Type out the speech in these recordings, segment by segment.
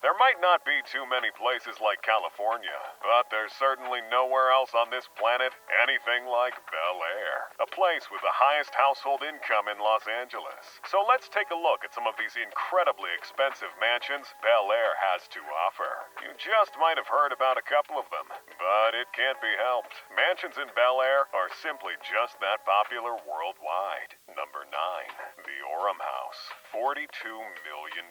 There might not be too many places like California, but there's certainly nowhere else on this planet anything like Bel Air, a place with the highest household income in Los Angeles. So let's take a look at some of these incredibly expensive mansions Bel Air has to offer. You just might have heard about a couple of them, but it can't be helped. Mansions in Bel Air are simply just that popular worldwide. Number 9. The Orem House, $42 million.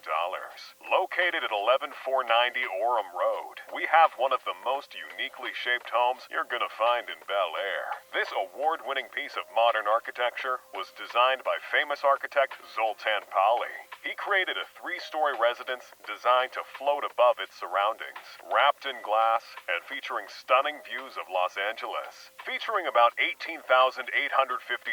Located at 11490 Orem Road, we have one of the most uniquely shaped homes you're gonna find in Bel Air. This award-winning piece of modern architecture was designed by famous architect Zoltan Pali. He created a 3-story residence designed to float above its surroundings, wrapped in glass and featuring stunning views of Los Angeles. Featuring about 18,850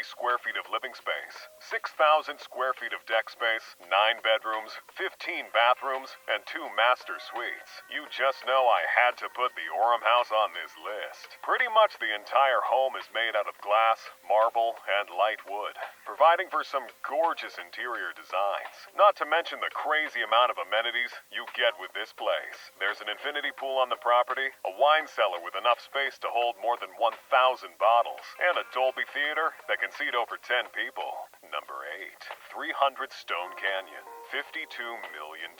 square feet of living space, 6,000 square feet of deck space, 9 bedrooms, 15 bathrooms, and 2 master suites. You just know I had to put the Orem House on this list. Pretty much the entire home is made out of glass, marble, and light wood, providing for some gorgeous interior designs. Not to mention the crazy amount of amenities you get with this place. There's an infinity pool on the property, a wine cellar with enough space to hold more than 1,000 bottles, and a Dolby theater that can seat over 10 people. Number 8. 300 Stone Canyon, $52 million.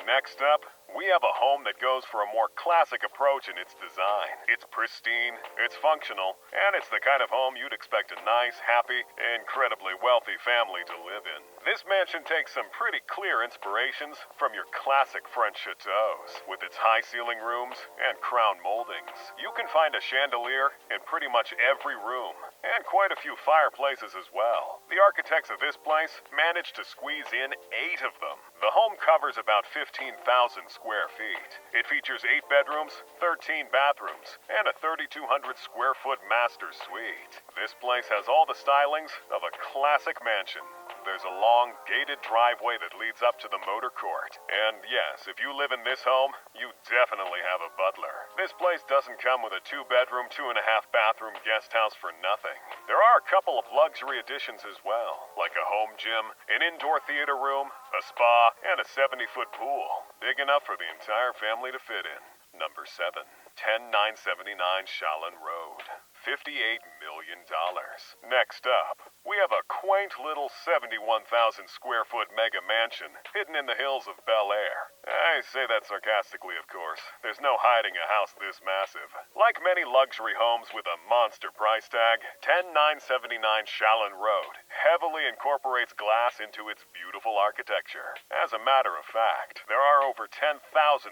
Next up, we have a home that goes for a more classic approach in its design. It's pristine, it's functional, and it's the kind of home you'd expect a nice, happy, incredibly wealthy family to live in. This mansion takes some pretty clear inspirations from your classic French chateaus, with its high ceiling rooms and crown moldings. You can find a chandelier in pretty much every room, and quite a few fireplaces as well. The architects of this place managed to squeeze in 8 of them. The home covers about 15,000 square feet. It features 8 bedrooms, 13 bathrooms, and a 3,200 square foot master suite. This place has all the stylings of a classic mansion. There's a long, gated driveway that leads up to the motor court. And yes, if you live in this home, you definitely have a butler. This place doesn't come with a 2-bedroom, 2.5-bathroom guest house for nothing. There are a couple of luxury additions as well, like a home gym, an indoor theater room, a spa, and a 70-foot pool, big enough for the entire family to fit in. Number 7. 10979 Shallon Road, $58 million. Next up, we have a quaint little 71,000 square foot mega mansion hidden in the hills of Bel Air. I say that sarcastically, of course. There's no hiding a house this massive. Like many luxury homes with a monster price tag, 10979 Shallon Road heavily incorporates glass into its beautiful architecture. As a matter of fact, there are over 10,000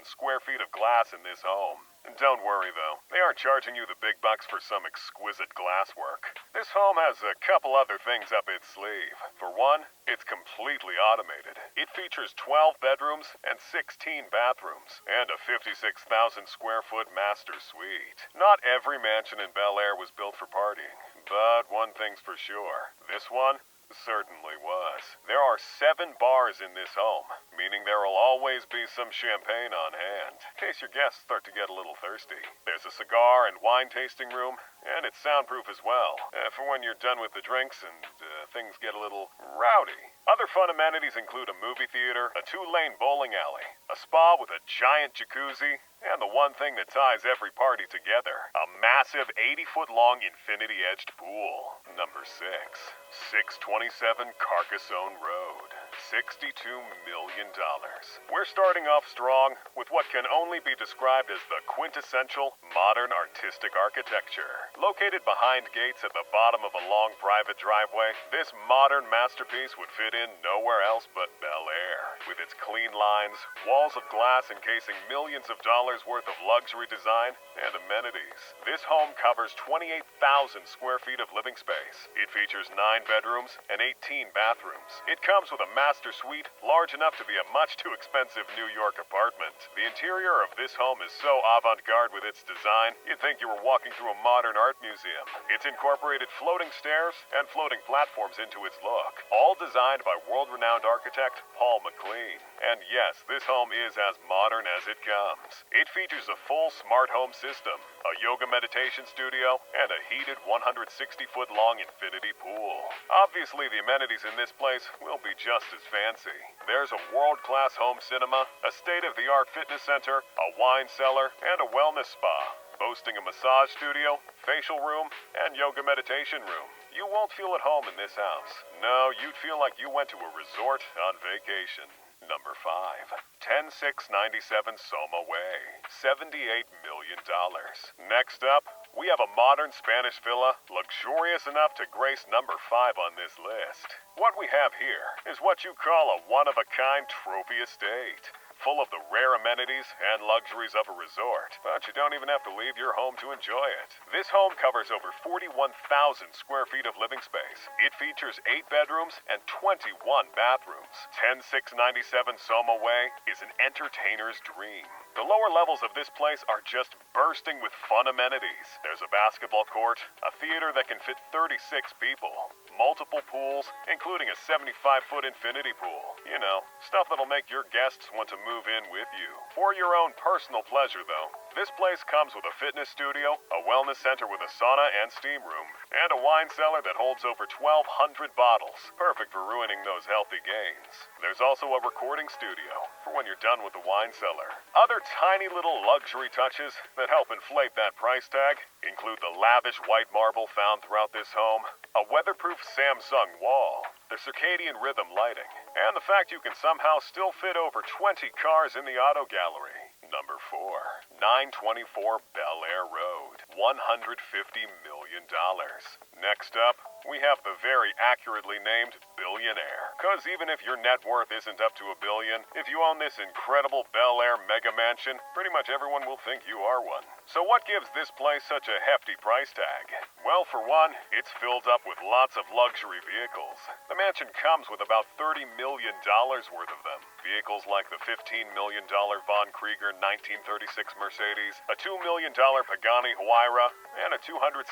square feet of glass in this home. Don't worry, though. They aren't charging you the big bucks for some exquisite glasswork. This home has a couple other things up its sleeve. For one, it's completely automated. It features 12 bedrooms and 16 bathrooms, and a 56,000 square foot master suite. Not every mansion in Bel Air was built for partying, but one thing's for sure. This one certainly was. There are 7 bars in this home, meaning there will always be some champagne on hand, in case your guests start to get a little thirsty. There's a cigar and wine tasting room, and it's soundproof as well, for when you're done with the drinks and things get a little rowdy. Other fun amenities include a movie theater, a 2-lane bowling alley, a spa with a giant jacuzzi, and the one thing that ties every party together, a massive 80-foot-long infinity-edged pool. Number 6. 627 Carcassonne Road, $62 million. We're starting off strong with what can only be described as the quintessential modern artistic architecture. Located behind gates at the bottom of a long private driveway, this modern masterpiece would fit in nowhere else but Bel Air. With its clean lines, walls of glass encasing millions of dollars worth of luxury design and amenities, this home covers 28,000 square feet of living space. It features 9 bedrooms and 18 bathrooms. It comes with a master suite large enough to be a much too expensive New York apartment. The interior of this home is so avant-garde with its design, you'd think you were walking through a modern art museum. It's incorporated floating stairs and floating platforms into its look, all designed by world-renowned architect Paul McLean. clean. And yes, this home is as modern as it comes. It features a full smart home system, a yoga meditation studio, and a heated 160-foot long infinity pool. Obviously, the amenities in this place will be just as fancy. There's a world-class home cinema, a state-of-the-art fitness center, a wine cellar, and a wellness spa, boasting a massage studio, facial room, and yoga meditation room. You won't feel at home in this house. No, you'd feel like you went to a resort on vacation. Number 5. 10697 Soma Way, $78 million. Next up, we have a modern Spanish villa, luxurious enough to grace number 5 on this list. What we have here is what you call a one-of-a-kind trophy estate, full of the rare amenities and luxuries of a resort, but you don't even have to leave your home to enjoy it. This home covers over 41,000 square feet of living space. It features 8 bedrooms and 21 bathrooms. 10697 Soma Way is an entertainer's dream. The lower levels of this place are just bursting with fun amenities. There's a basketball court, a theater that can fit 36 people, multiple pools, including a 75-foot infinity pool. You know, stuff that'll make your guests want to move in with you. For your own personal pleasure, though, this place comes with a fitness studio, a wellness center with a sauna and steam room, and a wine cellar that holds over 1,200 bottles, perfect for ruining those healthy gains. There's also a recording studio for when you're done with the wine cellar. Other tiny little luxury touches that help inflate that price tag include the lavish white marble found throughout this home, a weatherproof Samsung wall, the circadian rhythm lighting, and the fact you can somehow still fit over 20 cars in the auto gallery. Number 4. 924 Bel Air Road, $150 million. Next up, we have the very accurately named billionaire. Cause even if your net worth isn't up to $1 billion, if you own this incredible Bel Air mega mansion, pretty much everyone will think you are one. So what gives this place such a hefty price tag? Well, for one, it's filled up with lots of luxury vehicles. The mansion comes with about $30 million worth of them. Vehicles like the $15 million Von Krieger 1936 Mercedes, a $2 million Pagani Huayra, and a $260,000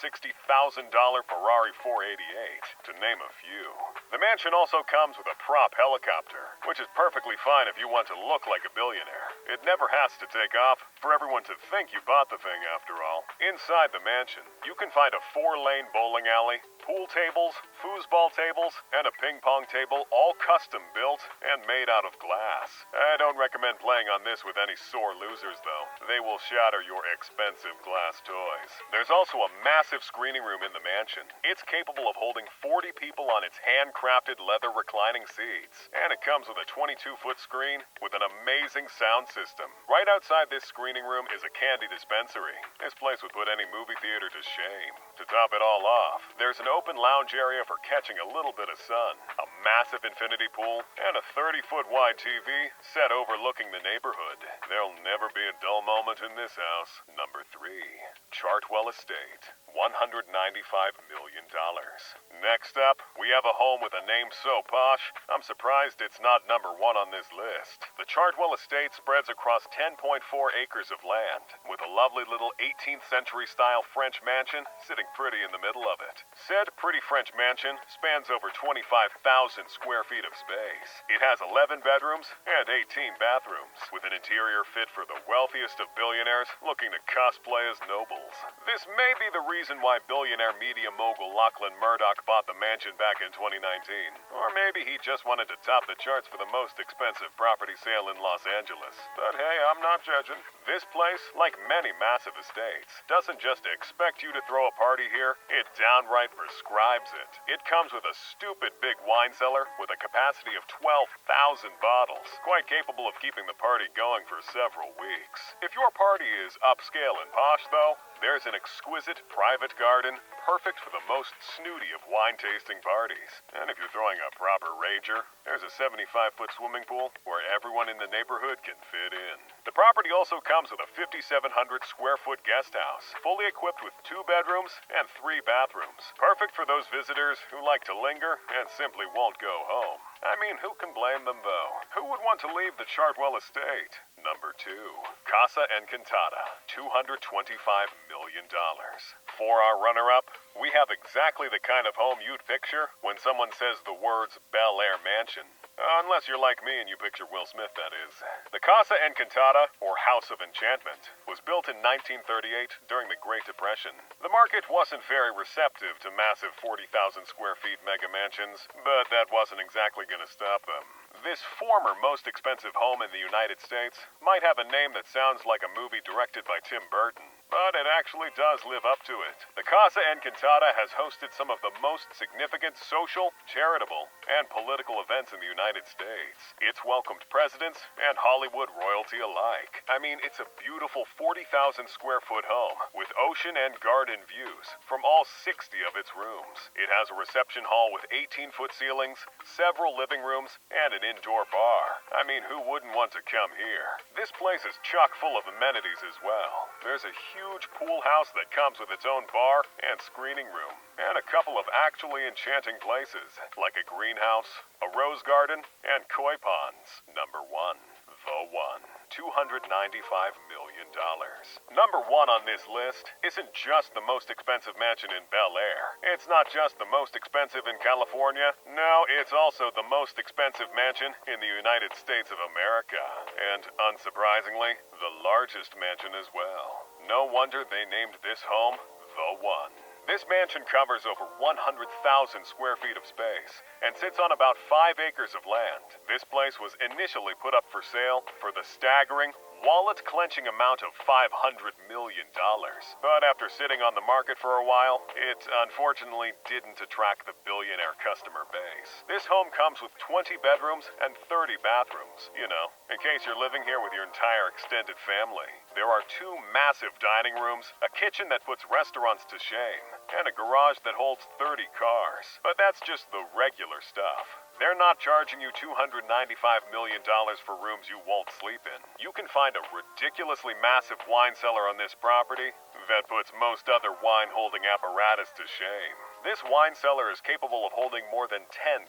Ferrari 488, to name a few. The mansion also comes with a prop helicopter, which is perfectly fine if you want to look like a billionaire. It never has to take off for everyone to think you bought the thing after all. Inside the mansion, you can find a 4-lane bowling alley, pool tables, foosball tables, and a ping pong table, all custom built and made out of glass. I don't recommend playing on this with any sore losers, though. They will shatter your expensive glass toys. There's also a massive screening room in the mansion. It's capable of holding 40 people on its handcrafted leather reclining seats. And it comes with a 22-foot screen with an amazing sound system. Right outside this screening room is a candy dispensary. This place would put any movie theater to shame. To top it all off, there's an open lounge area for catching a little bit of sun, a massive infinity pool, and a 30-foot wide TV set overlooking the neighborhood. There'll never be a dull moment in this house. Number 3. Chartwell Estate, $195 million. Next up, we have a home with a name so posh, I'm surprised it's not number 1 on this list. The Chartwell Estate spreads across 10.4 acres of land, with a lovely little 18th century style French mansion sitting pretty in the middle of it. Said pretty French mansion spans over 25,000 square feet of space. It has 11 bedrooms and 18 bathrooms, with an interior fit for the wealthiest of billionaires looking to cosplay as nobles. This may be the reason why billionaire media mogul Lachlan Murdoch bought the mansion back in 2019. Or maybe he just wanted to top the charts for the most expensive property sale in Los Angeles. But hey, I'm not judging. This place, like many massive estates, doesn't just expect you to throw a party here, it downright prescribes it. It comes with a stupid big wine cellar with a capacity of 12,000 bottles, quite capable of keeping the party going for several weeks. If your party is upscale and posh, though, there's an exquisite private garden, perfect for the most snooty of wine-tasting parties. And if you're throwing a proper rager, there's a 75-foot swimming pool where everyone in the neighborhood can fit in. The property also comes with a 5,700 square foot guest house, fully equipped with 2 bedrooms and 3 bathrooms. Perfect for those visitors who like to linger and simply won't go home. I mean, who can blame them, though? Who would want to leave the Chartwell Estate? Number 2. Casa Encantada, $225 million. For our runner-up, We have exactly the kind of home you'd picture when someone says the words Bel Air Mansion. Unless you're like me and you picture Will Smith, that is. The Casa Encantada, or House of Enchantment, was built in 1938 during the Great Depression. The market wasn't very receptive to massive 40,000 square feet mega mansions, but that wasn't exactly going to stop them. This former most expensive home in the United States might have a name that sounds like a movie directed by Tim Burton, but it actually does live up to it. The Casa Encantada has hosted some of the most significant social, charitable, and political events in the United States. It's welcomed presidents and Hollywood royalty alike. I mean, it's a beautiful 40,000 square foot home with ocean and garden views from all 60 of its rooms. It has a reception hall with 18-foot ceilings, several living rooms, and an indoor bar. I mean, who wouldn't want to come here? This place is chock full of amenities as well. There's a huge pool house that comes with its own bar and screening room, and a couple of actually enchanting places, like a greenhouse, a rose garden, and koi ponds. Number 1. The One. $295 million. Number 1 on this list isn't just the most expensive mansion in Bel Air. It's not just the most expensive in California. No, it's also the most expensive mansion in the United States of America. And unsurprisingly, the largest mansion as well. No wonder they named this home The One. This mansion covers over 100,000 square feet of space and sits on about 5 acres of land. This place was initially put up for sale for the staggering, wallet-clenching amount of $500 million. But after sitting on the market for a while, it unfortunately didn't attract the billionaire customer base. This home comes with 20 bedrooms and 30 bathrooms, you know, in case you're living here with your entire extended family. There are 2 massive dining rooms, a kitchen that puts restaurants to shame, and a garage that holds 30 cars. But that's just the regular stuff. They're not charging you $295 million for rooms you won't sleep in. You can find a ridiculously massive wine cellar on this property that puts most other wine-holding apparatus to shame. This wine cellar is capable of holding more than 10,000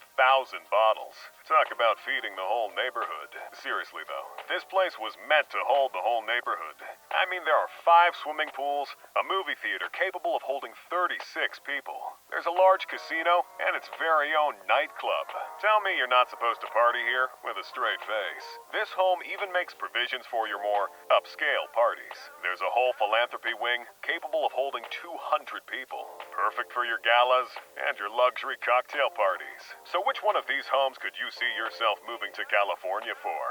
bottles. Talk about feeding the whole neighborhood. Seriously though, this place was meant to hold the whole neighborhood. I mean, there are 5 swimming pools, a movie theater capable of holding 36 people. There's a large casino and its very own nightclub. Tell me you're not supposed to party here with a straight face. This home even makes provisions for your more upscale parties. There's a whole philanthropy wing capable of holding 200 people. Perfect for your galas and your luxury cocktail parties. So which one of these homes could you see yourself moving to California for?